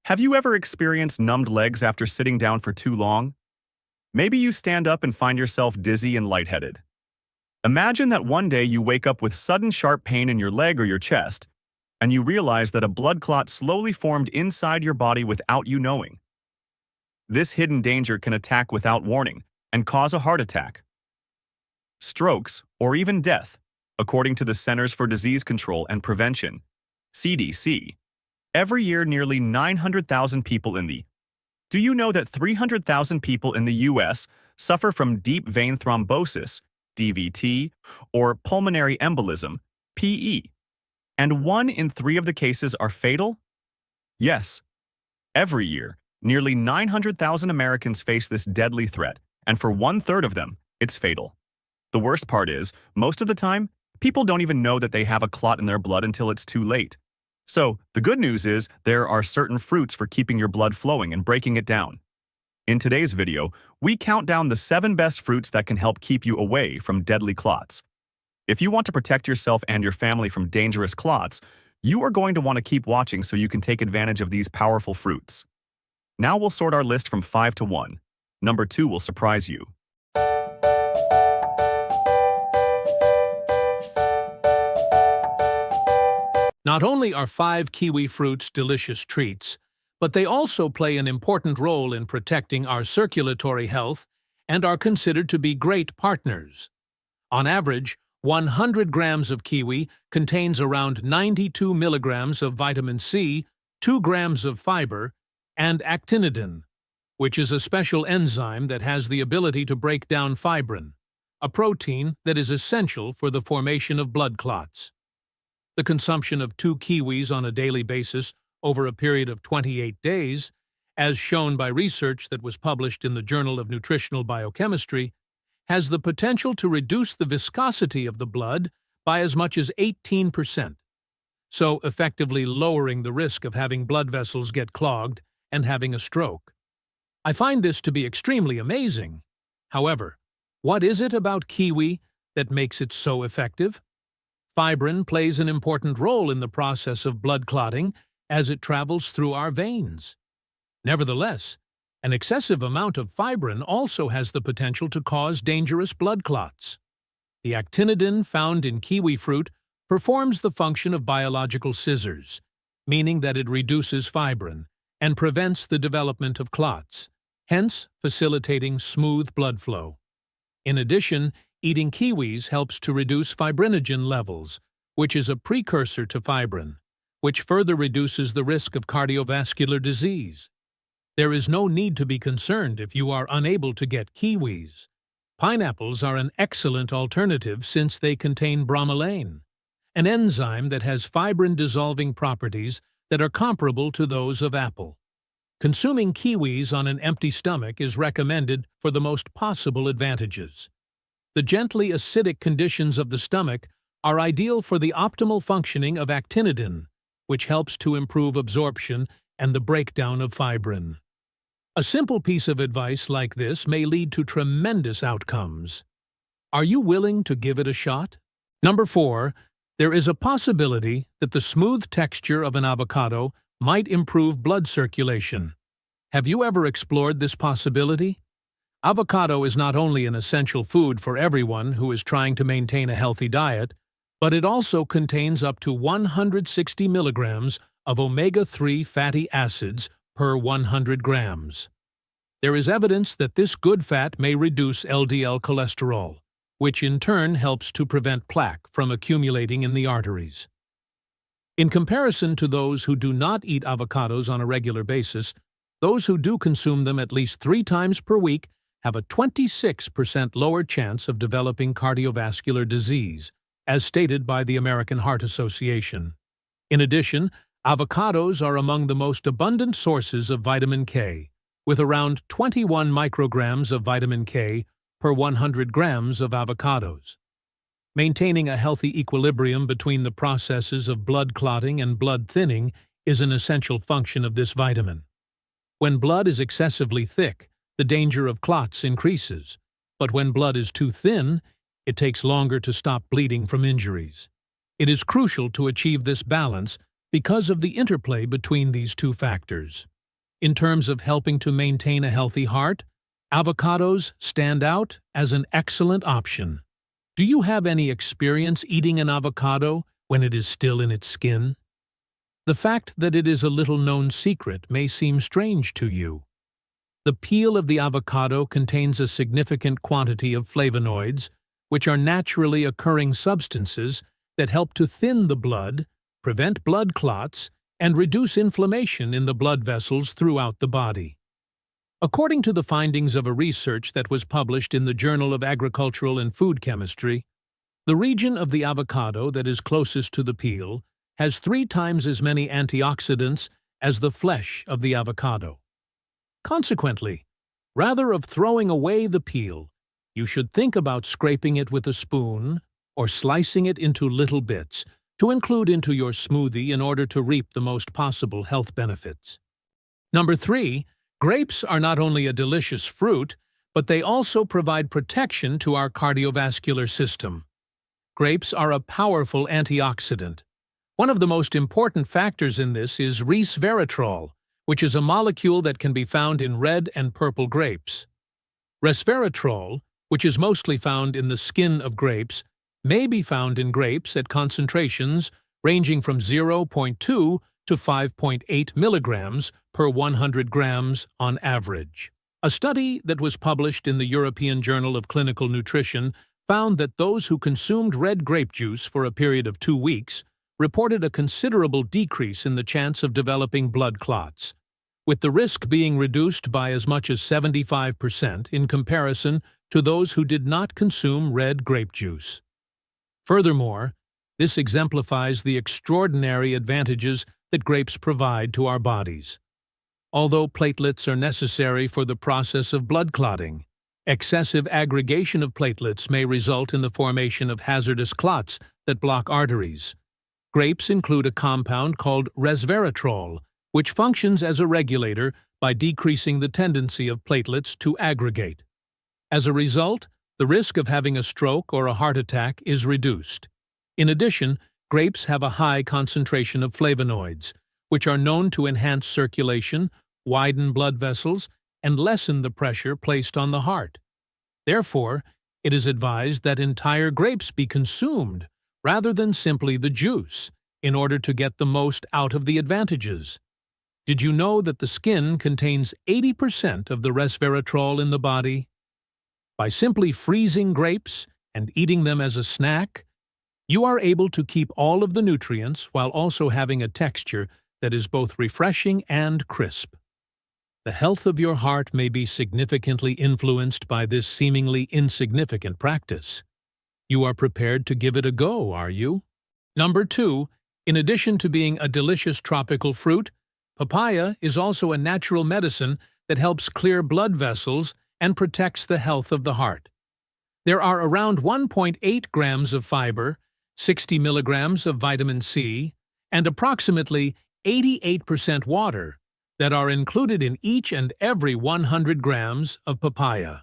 Have you ever experienced numbed legs after sitting down for too long? Maybe you stand up and find yourself dizzy and lightheaded. Imagine that one day you wake up with sudden sharp pain in your leg or your chest, and you realize that a blood clot slowly formed inside your body without you knowing. This hidden danger can attack without warning and cause a heart attack, strokes, or even death, according to the Centers for Disease Control and Prevention, CDC. Every year, nearly 900,000 people in the Do you know that 300,000 people in the U.S. suffer from deep vein thrombosis, DVT, or pulmonary embolism, PE? And 1 in 3 of the cases are fatal? Yes. Every year, nearly 900,000 Americans face this deadly threat, and for 1/3 of them, it's fatal. The worst part is, most of the time, people don't even know that they have a clot in their blood until it's too late. So, the good news is there are certain fruits for keeping your blood flowing and breaking it down. In today's video, we count down the 7 best fruits that can help keep you away from deadly clots. If you want to protect yourself and your family from dangerous clots, you are going to want to keep watching so you can take advantage of these powerful fruits. Now we'll sort our list from 5 to 1. Number 2 will surprise you. Not only are 5 kiwi fruits delicious treats, but they also play an important role in protecting our circulatory health and are considered to be great partners. On average, 100 grams of kiwi contains around 92 milligrams of vitamin C, 2 grams of fiber, and actinidin, which is a special enzyme that has the ability to break down fibrin, a protein that is essential for the formation of blood clots. The consumption of 2 kiwis on a daily basis over a period of 28 days, as shown by research that was published in the Journal of Nutritional Biochemistry, has the potential to reduce the viscosity of the blood by as much as 18%, so effectively lowering the risk of having blood vessels get clogged and having a stroke. I find this to be extremely amazing. However, what is it about kiwi that makes it so effective? Fibrin plays an important role in the process of blood clotting as it travels through our veins. Nevertheless, an excessive amount of fibrin also has the potential to cause dangerous blood clots. The actinidin found in kiwi fruit performs the function of biological scissors, meaning that it reduces fibrin and prevents the development of clots, hence facilitating smooth blood flow. In addition, eating kiwis helps to reduce fibrinogen levels, which is a precursor to fibrin, which further reduces the risk of cardiovascular disease. There is no need to be concerned if you are unable to get kiwis. Pineapples are an excellent alternative since they contain bromelain, an enzyme that has fibrin-dissolving properties that are comparable to those of apple. Consuming kiwis on an empty stomach is recommended for the most possible advantages. The gently acidic conditions of the stomach are ideal for the optimal functioning of actinidin, which helps to improve absorption and the breakdown of fibrin. A simple piece of advice like this may lead to tremendous outcomes. Are you willing to give it a shot? Number 4, there is a possibility that the smooth texture of an avocado might improve blood circulation. Have you ever explored this possibility? Avocado is not only an essential food for everyone who is trying to maintain a healthy diet, but it also contains up to 160 milligrams of omega-3 fatty acids per 100 grams. There is evidence that this good fat may reduce LDL cholesterol, which in turn helps to prevent plaque from accumulating in the arteries. In comparison to those who do not eat avocados on a regular basis, those who do consume them at least 3 times per week have a 26% lower chance of developing cardiovascular disease, as stated by the American Heart Association. In addition, avocados are among the most abundant sources of vitamin K, with around 21 micrograms of vitamin K per 100 grams of avocados. Maintaining a healthy equilibrium between the processes of blood clotting and blood thinning is an essential function of this vitamin. When blood is excessively thick, the danger of clots increases, but when blood is too thin, it takes longer to stop bleeding from injuries. It is crucial to achieve this balance because of the interplay between these two factors. In terms of helping to maintain a healthy heart, avocados stand out as an excellent option. Do you have any experience eating an avocado when it is still in its skin? The fact that it is a little-known secret may seem strange to you. The peel of the avocado contains a significant quantity of flavonoids, which are naturally occurring substances that help to thin the blood, prevent blood clots, and reduce inflammation in the blood vessels throughout the body. According to the findings of a research that was published in the Journal of Agricultural and Food Chemistry, the region of the avocado that is closest to the peel has 3 times as many antioxidants as the flesh of the avocado. Consequently, rather of throwing away the peel, you should think about scraping it with a spoon or slicing it into little bits to include into your smoothie in order to reap the most possible health benefits. Number 3, grapes are not only a delicious fruit, but they also provide protection to our cardiovascular system. Grapes are a powerful antioxidant. One of the most important factors in this is resveratrol, which is a molecule that can be found in red and purple grapes. Resveratrol, which is mostly found in the skin of grapes, may be found in grapes at concentrations ranging from 0.2 to 5.8 milligrams per 100 grams on average. A study that was published in the European Journal of Clinical Nutrition found that those who consumed red grape juice for a period of 2 weeks reported a considerable decrease in the chance of developing blood clots, with the risk being reduced by as much as 75% in comparison to those who did not consume red grape juice. Furthermore, this exemplifies the extraordinary advantages that grapes provide to our bodies. Although platelets are necessary for the process of blood clotting, excessive aggregation of platelets may result in the formation of hazardous clots that block arteries. Grapes include a compound called resveratrol, which functions as a regulator by decreasing the tendency of platelets to aggregate. As a result, the risk of having a stroke or a heart attack is reduced. In addition, grapes have a high concentration of flavonoids, which are known to enhance circulation, widen blood vessels, and lessen the pressure placed on the heart. Therefore, it is advised that entire grapes be consumed rather than simply the juice, in order to get the most out of the advantages. Did you know that the skin contains 80% of the resveratrol in the body? By simply freezing grapes and eating them as a snack, you are able to keep all of the nutrients while also having a texture that is both refreshing and crisp. The health of your heart may be significantly influenced by this seemingly insignificant practice. You are prepared to give it a go, are you? Number 2, in addition to being a delicious tropical fruit, papaya is also a natural medicine that helps clear blood vessels and protects the health of the heart. There are around 1.8 grams of fiber, 60 milligrams of vitamin C, and approximately 88% water that are included in each and every 100 grams of papaya.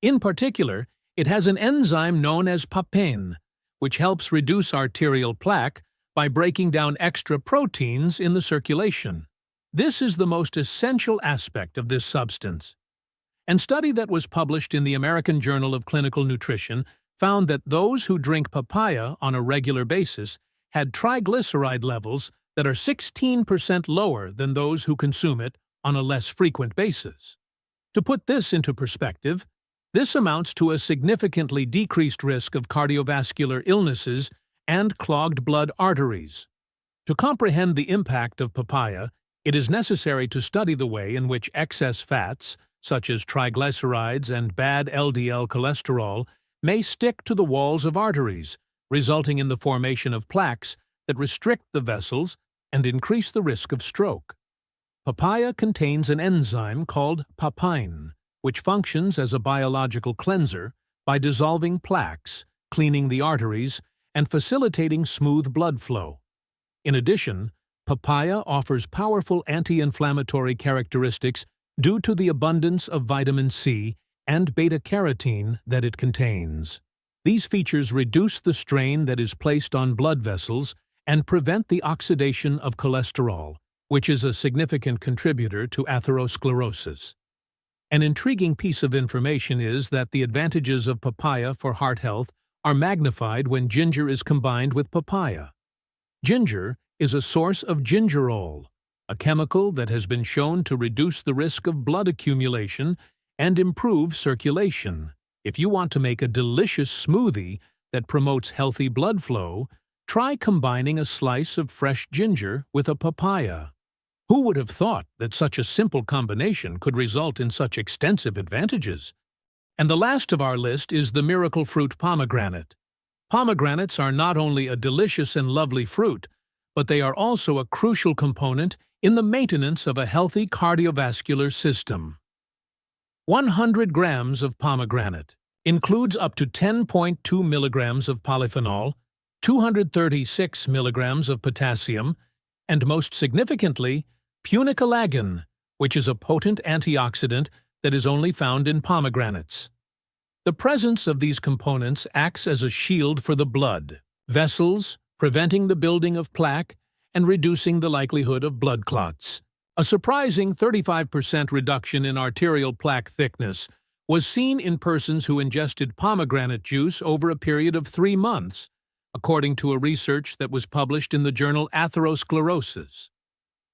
In particular, it has an enzyme known as papain, which helps reduce arterial plaque by breaking down extra proteins in the circulation. This is the most essential aspect of this substance. A study that was published in the American Journal of Clinical Nutrition found that those who drink papaya on a regular basis had triglyceride levels that are 16% lower than those who consume it on a less frequent basis. To put this into perspective, this amounts to a significantly decreased risk of cardiovascular illnesses and clogged blood arteries. To comprehend the impact of papaya, it is necessary to study the way in which excess fats, such as triglycerides and bad LDL cholesterol, may stick to the walls of arteries, resulting in the formation of plaques that restrict the vessels and increase the risk of stroke. Papaya contains an enzyme called papain, which functions as a biological cleanser by dissolving plaques, cleaning the arteries, and facilitating smooth blood flow. In addition, papaya offers powerful anti-inflammatory characteristics due to the abundance of vitamin C and beta-carotene that it contains. These features reduce the strain that is placed on blood vessels and prevent the oxidation of cholesterol, which is a significant contributor to atherosclerosis. An intriguing piece of information is that the advantages of papaya for heart health are magnified when ginger is combined with papaya. Ginger is a source of gingerol, a chemical that has been shown to reduce the risk of blood accumulation and improve circulation. If you want to make a delicious smoothie that promotes healthy blood flow, try combining a slice of fresh ginger with a papaya. Who would have thought that such a simple combination could result in such extensive advantages? And the last of our list is the miracle fruit pomegranate. Pomegranates are not only a delicious and lovely fruit, but they are also a crucial component in the maintenance of a healthy cardiovascular system. 100 grams of pomegranate includes up to 10.2 milligrams of polyphenol, 236 milligrams of potassium, and most significantly, punicalagon, which is a potent antioxidant that is only found in pomegranates. The presence of these components acts as a shield for the blood vessels, preventing the building of plaque and reducing the likelihood of blood clots. A surprising 35% reduction in arterial plaque thickness was seen in persons who ingested pomegranate juice over a period of 3 months, according to a research that was published in the journal Atherosclerosis.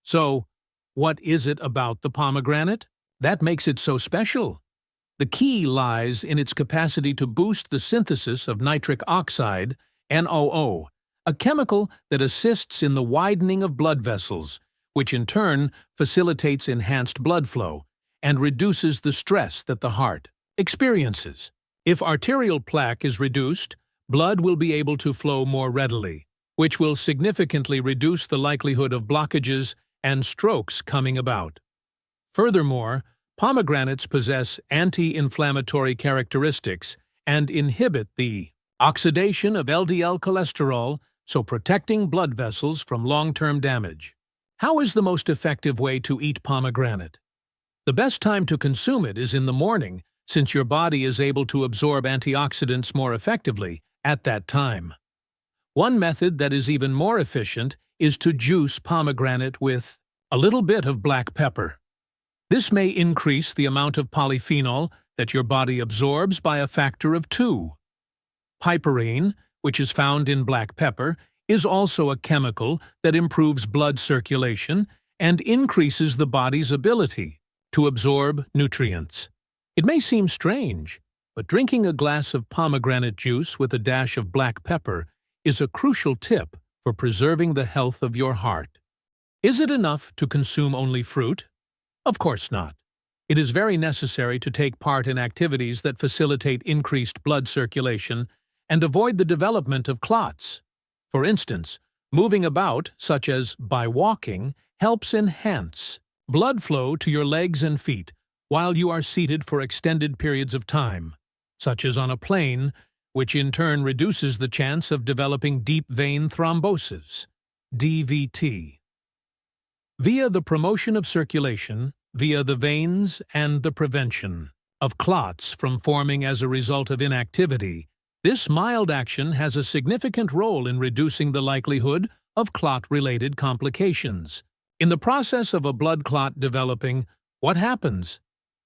So, what is it about the pomegranate that makes it so special? The key lies in its capacity to boost the synthesis of nitric oxide, NOO, a chemical that assists in the widening of blood vessels, which in turn facilitates enhanced blood flow and reduces the stress that the heart experiences. If arterial plaque is reduced, blood will be able to flow more readily, which will significantly reduce the likelihood of blockages and strokes coming about. Furthermore, pomegranates possess anti-inflammatory characteristics and inhibit the oxidation of LDL cholesterol, so protecting blood vessels from long-term damage. How is the most effective way to eat pomegranate? The best time to consume it is in the morning, since your body is able to absorb antioxidants more effectively at that time. One method that is even more efficient is to juice pomegranate with a little bit of black pepper. This may increase the amount of polyphenol that your body absorbs by a factor of 2. Piperine, which is found in black pepper, is also a chemical that improves blood circulation and increases the body's ability to absorb nutrients. It may seem strange, but drinking a glass of pomegranate juice with a dash of black pepper is a crucial tip for preserving the health of your heart. Is it enough to consume only fruit? Of course not. It is very necessary to take part in activities that facilitate increased blood circulation and avoid the development of clots. For instance, moving about, such as by walking, helps enhance blood flow to your legs and feet while you are seated for extended periods of time, such as on a plane, which in turn reduces the chance of developing deep vein thrombosis, DVT. Via the promotion of circulation, via the veins and the prevention of clots from forming as a result of inactivity, this mild action has a significant role in reducing the likelihood of clot-related complications. In the process of a blood clot developing, what happens?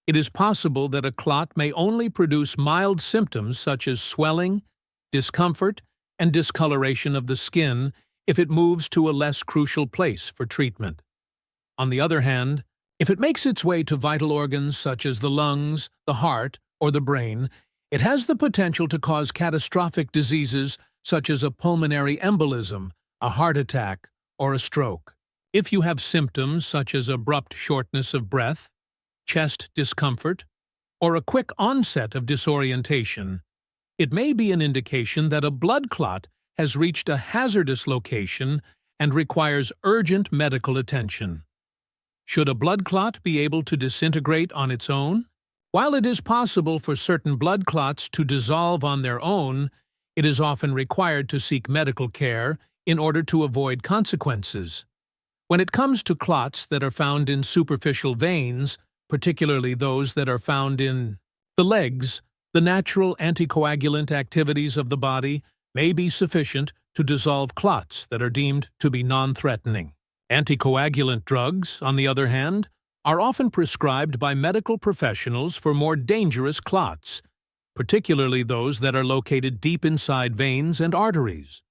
It is possible that a clot may only produce mild symptoms such as swelling, discomfort, and discoloration of the skin if it moves to a less crucial place for treatment. On the other hand, if it makes its way to vital organs such as the lungs, the heart, or the brain, it has the potential to cause catastrophic diseases such as a pulmonary embolism, a heart attack, or a stroke. If you have symptoms such as abrupt shortness of breath, chest discomfort, or a quick onset of disorientation, it may be an indication that a blood clot has reached a hazardous location and requires urgent medical attention. Should a blood clot be able to disintegrate on its own? While it is possible for certain blood clots to dissolve on their own, it is often required to seek medical care in order to avoid consequences. When it comes to clots that are found in superficial veins, particularly those that are found in the legs, the natural anticoagulant activities of the body may be sufficient to dissolve clots that are deemed to be non-threatening. Anticoagulant drugs, on the other hand, are often prescribed by medical professionals for more dangerous clots, particularly those that are located deep inside veins and arteries.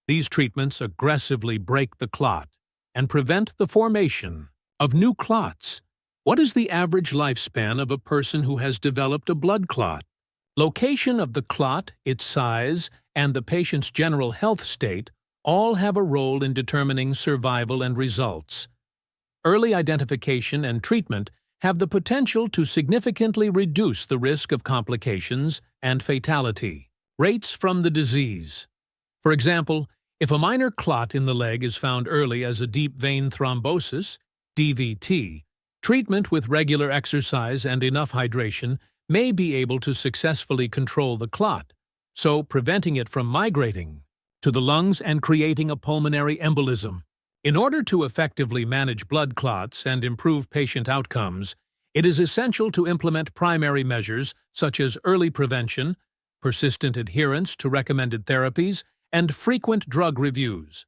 These treatments aggressively break the clot and prevent the formation of new clots. What is the average lifespan of a person who has developed a blood clot? Location of the clot, its size, and the patient's general health state all have a role in determining survival and results. Early identification and treatment have the potential to significantly reduce the risk of complications and fatality rates from the disease. For example, if a minor clot in the leg is found early as a deep vein thrombosis, DVT, treatment with regular exercise and enough hydration may be able to successfully control the clot, so preventing it from migrating to the lungs and creating a pulmonary embolism. In order to effectively manage blood clots and improve patient outcomes, it is essential to implement primary measures such as early prevention, persistent adherence to recommended therapies, and frequent drug reviews.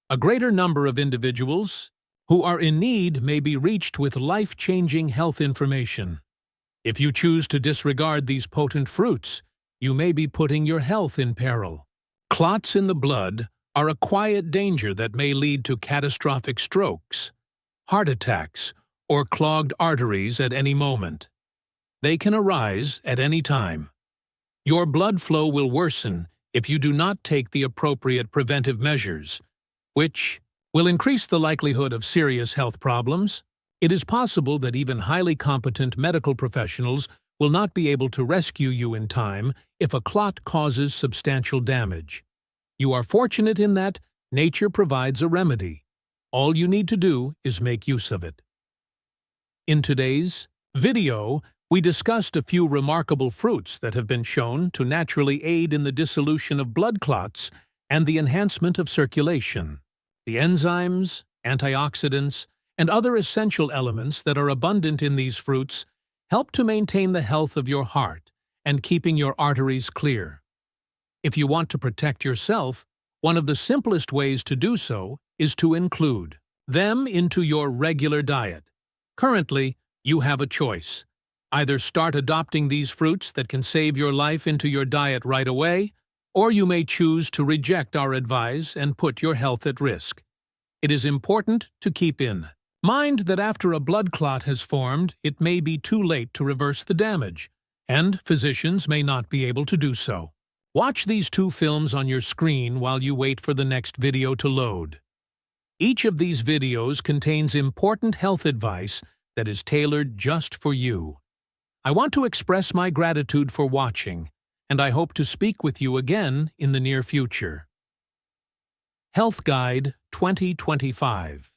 A greater number of individuals who are in need may be reached with life-changing health information. If you choose to disregard these potent fruits, you may be putting your health in peril. Clots in the blood are a quiet danger that may lead to catastrophic strokes, heart attacks, or clogged arteries at any moment. They can arise at any time. Your blood flow will worsen if you do not take the appropriate preventive measures, which will increase the likelihood of serious health problems. It is possible that even highly competent medical professionals will not be able to rescue you in time if a clot causes substantial damage. You are fortunate in that nature provides a remedy. All you need to do is make use of it. In today's video, we discussed a few remarkable fruits that have been shown to naturally aid in the dissolution of blood clots and the enhancement of circulation. The enzymes, antioxidants, and other essential elements that are abundant in these fruits help to maintain the health of your heart and keeping your arteries clear. If you want to protect yourself, one of the simplest ways to do so is to include them into your regular diet. Currently, you have a choice. Either start adopting these fruits that can save your life into your diet right away, or you may choose to reject our advice and put your health at risk. It is important to keep in mind that after a blood clot has formed, it may be too late to reverse the damage, and physicians may not be able to do so. Watch these two films on your screen while you wait for the next video to load. Each of these videos contains important health advice that is tailored just for you. I want to express my gratitude for watching, and I hope to speak with you again in the near future. Health Guide 2025